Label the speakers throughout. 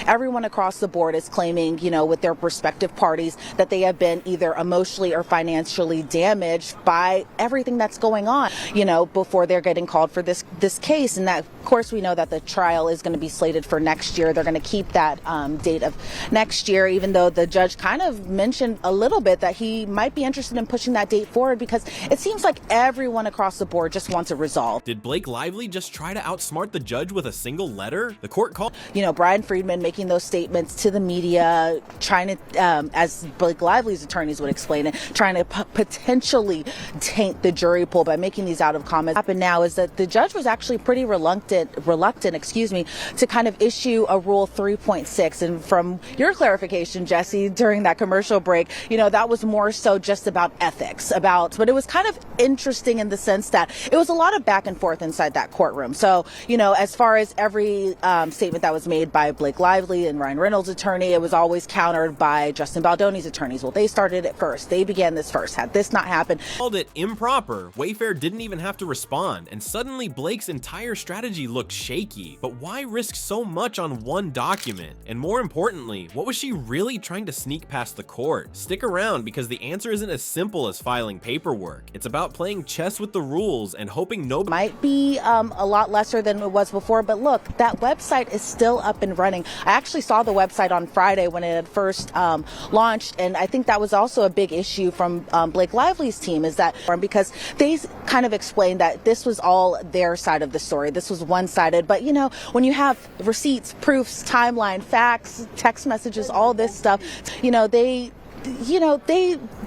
Speaker 1: everyone across the board is claiming, with their respective parties, that they have been either emotionally or financially damaged by everything that's going on, before they're getting called for this case. And that, of course, we know that the trial is going to be slated for next year. They're going to keep that date of next year, even though the judge kind of mentioned a little bit that he might be interested in pushing that date forward, because it seems like everyone across the board just wants it resolved.
Speaker 2: Did Blake Lively just try to outsmart the judge with a single letter? The court called,
Speaker 1: Brian Friedman making those statements to the media, trying to, as Blake Lively's attorneys would explain it, trying to potentially taint the jury pool by making these out of comments. What happened now is that the judge was actually pretty reluctant, to kind of issue a Rule 3.6. And from your clarification, Jesse, during that commercial break, that was more so just about ethics, but it was kind of interesting in the sense that it was a lot of back and forth inside that courtroom. So, as far as every statement that was made by Blake Lively and Ryan Reynolds' attorney, it was always countered by Justin Baldoni's attorneys. Well, they started it first. They began this first. Had this not happened,
Speaker 2: called it improper. Wayfair didn't even have to respond, and suddenly Blake's entire strategy looked shaky. But why risk so much on one document? And more importantly, what was she really trying to sneak past the court? Stick around, because the answer isn't as simple as filing paperwork. It's about playing chess with the rules and hoping nobody
Speaker 1: might be a lot lesser than it was before. But look, that website is still up and running. I actually saw the website on Friday when it had first launched, and I think that was also a big issue from Blake Lively's team, is that because they kind of explained that this was all their side of the story. This was one-sided. But when you have receipts, proofs, timeline, facts, text messages, all this stuff, they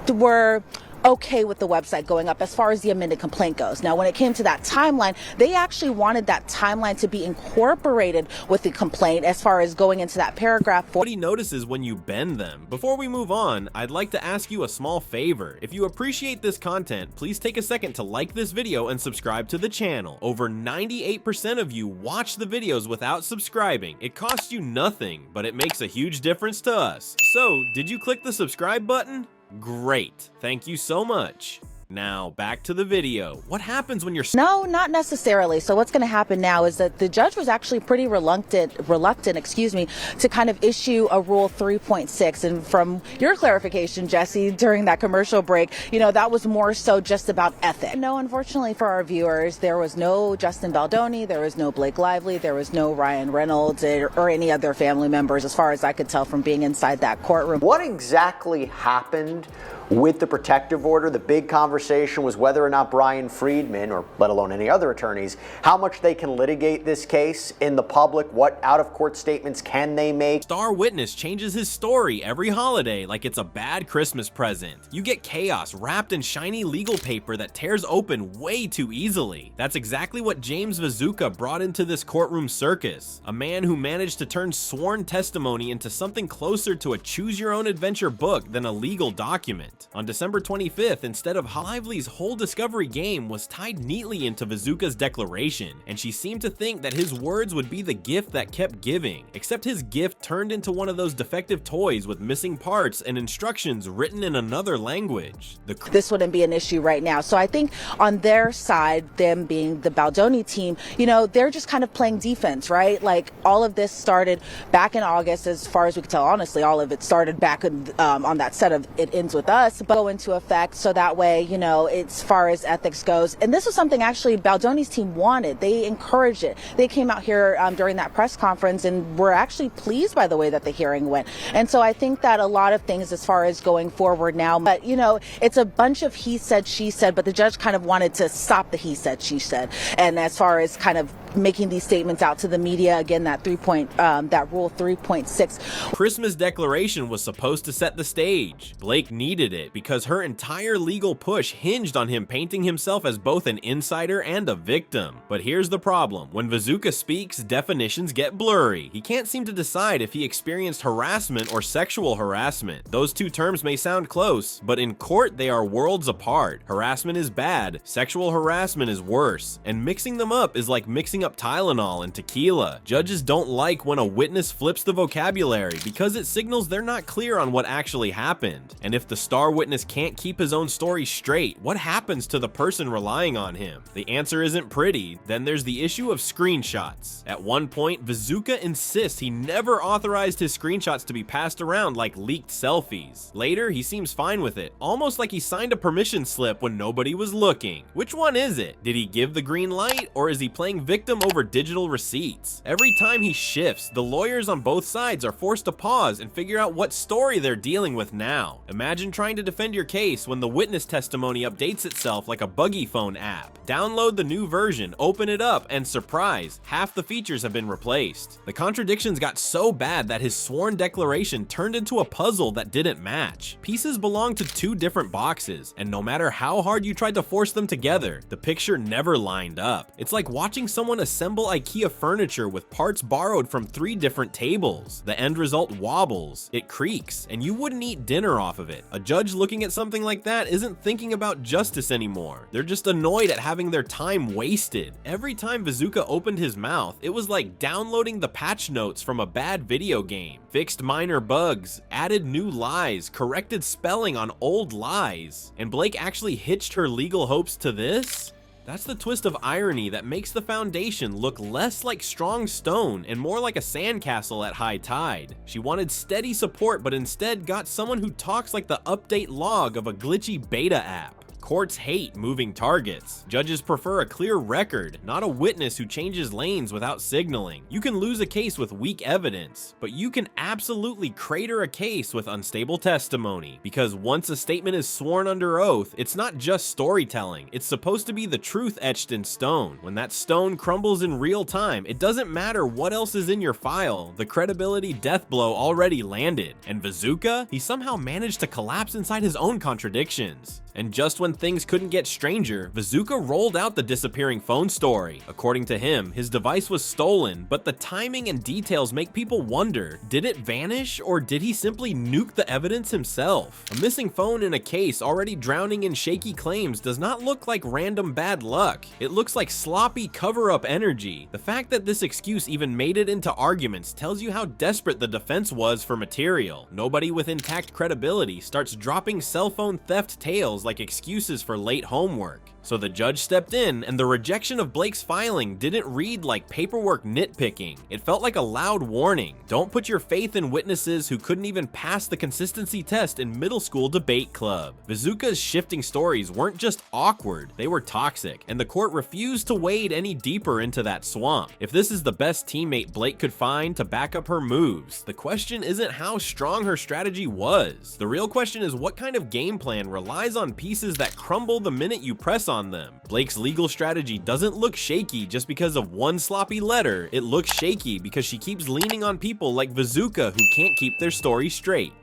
Speaker 1: were okay with the website going up as far as the amended complaint goes. Now, when it came to that timeline, they actually wanted that timeline to be incorporated with the complaint as far as going into that paragraph.
Speaker 2: What he notices when you bend them. Before we move on, I'd like to ask you a small favor. If you appreciate this content, please take a second to like this video and subscribe to the channel. Over 98% of you watch the videos without subscribing. It costs you nothing, but it makes a huge difference to us. So, did you click the subscribe button? Great. Thank you so much. Now, back to the video. What happens when you're...
Speaker 1: No, not necessarily. So what's going to happen now is that the judge was actually pretty reluctant, to kind of issue a Rule 3.6. And from your clarification, Jesse, during that commercial break, that was more so just about ethics. No, unfortunately for our viewers, there was no Justin Baldoni, there was no Blake Lively, there was no Ryan Reynolds or any other family members, as far as I could tell from being inside that courtroom.
Speaker 3: What exactly happened with the protective order? The big conversation was whether or not Brian Friedman, or let alone any other attorneys, how much they can litigate this case in the public. What out-of-court statements can they make?
Speaker 2: Star witness changes his story every holiday like it's a bad Christmas present. You get chaos wrapped in shiny legal paper that tears open way too easily. That's exactly what James Vazuka brought into this courtroom circus. A man who managed to turn sworn testimony into something closer to a choose-your-own-adventure book than a legal document. On December 25th, instead of Lively's whole discovery game was tied neatly into Vazuka's declaration, and she seemed to think that his words would be the gift that kept giving, except his gift turned into one of those defective toys with missing parts and instructions written in another language.
Speaker 1: This wouldn't be an issue right now. So I think on their side, them being the Baldoni team, they're just kind of playing defense, right? Like, all of this started back in August, as far as we can tell. Honestly, all of it started back on that set of It Ends With Us, but go into effect so that way, as far as ethics goes. And this was something actually Baldoni's team wanted. They encouraged it. They came out here during that press conference and were actually pleased by the way that the hearing went. And so I think that a lot of things as far as going forward now, but it's a bunch of he said, she said, but the judge kind of wanted to stop the he said, she said. And as far as kind of making these statements out to the media, again, that Rule 3.6.
Speaker 2: Christmas declaration was supposed to set the stage. Blake needed it because her entire legal push hinged on him painting himself as both an insider and a victim. But here's the problem. When Vazuka speaks, definitions get blurry. He can't seem to decide if he experienced harassment or sexual harassment. Those two terms may sound close, but in court they are worlds apart. Harassment is bad, sexual harassment is worse, and mixing them up is like mixing mixing up Tylenol and tequila. Judges don't like when a witness flips the vocabulary because it signals they're not clear on what actually happened. And if the star witness can't keep his own story straight, what happens to the person relying on him? The answer isn't pretty. Then there's the issue of screenshots. At one point, Vizooka insists he never authorized his screenshots to be passed around like leaked selfies. Later, he seems fine with it, almost like he signed a permission slip when nobody was looking. Which one is it? Did he give the green light, or is he playing victim over digital receipts? Every time he shifts, the lawyers on both sides are forced to pause and figure out what story they're dealing with now. Imagine trying to defend your case when the witness testimony updates itself like a buggy phone app. Download the new version, open it up, and surprise, half the features have been replaced. The contradictions got so bad that his sworn declaration turned into a puzzle that didn't match. Pieces belong to two different boxes, and no matter how hard you tried to force them together, the picture never lined up. It's like watching someone assemble IKEA furniture with parts borrowed from 3 different tables. The end result wobbles, it creaks, and you wouldn't eat dinner off of it. A judge looking at something like that isn't thinking about justice anymore. They're just annoyed at having their time wasted. Every time Vizooka opened his mouth, it was like downloading the patch notes from a bad video game. Fixed minor bugs, added new lies, corrected spelling on old lies. And Blake actually hitched her legal hopes to this? That's the twist of irony that makes the foundation look less like strong stone and more like a sandcastle at high tide. She wanted steady support, but instead got someone who talks like the update log of a glitchy beta app. Courts hate moving targets. Judges prefer a clear record, not a witness who changes lanes without signaling. You can lose a case with weak evidence, but you can absolutely crater a case with unstable testimony, because once a statement is sworn under oath, it's not just storytelling. It's supposed to be the truth etched in stone. When that stone crumbles in real time, it doesn't matter what else is in your file. The credibility death blow already landed. And Vizooka? He somehow managed to collapse inside his own contradictions. And just when things couldn't get stranger, Vizooka rolled out the disappearing phone story. According to him, his device was stolen, but the timing and details make people wonder, did it vanish or did he simply nuke the evidence himself? A missing phone in a case already drowning in shaky claims does not look like random bad luck. It looks like sloppy cover-up energy. The fact that this excuse even made it into arguments tells you how desperate the defense was for material. Nobody with intact credibility starts dropping cell phone theft tales like excuses for late homework. So the judge stepped in, and the rejection of Blake's filing didn't read like paperwork nitpicking. It felt like a loud warning. Don't put your faith in witnesses who couldn't even pass the consistency test in middle school debate club. Vizooka's shifting stories weren't just awkward, they were toxic, and the court refused to wade any deeper into that swamp. If this is the best teammate Blake could find to back up her moves, the question isn't how strong her strategy was. The real question is what kind of game plan relies on pieces that crumble the minute you press on them. Blake's legal strategy doesn't look shaky just because of one sloppy letter. It looks shaky because she keeps leaning on people like Vizooka who can't keep their story straight.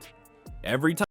Speaker 2: Every time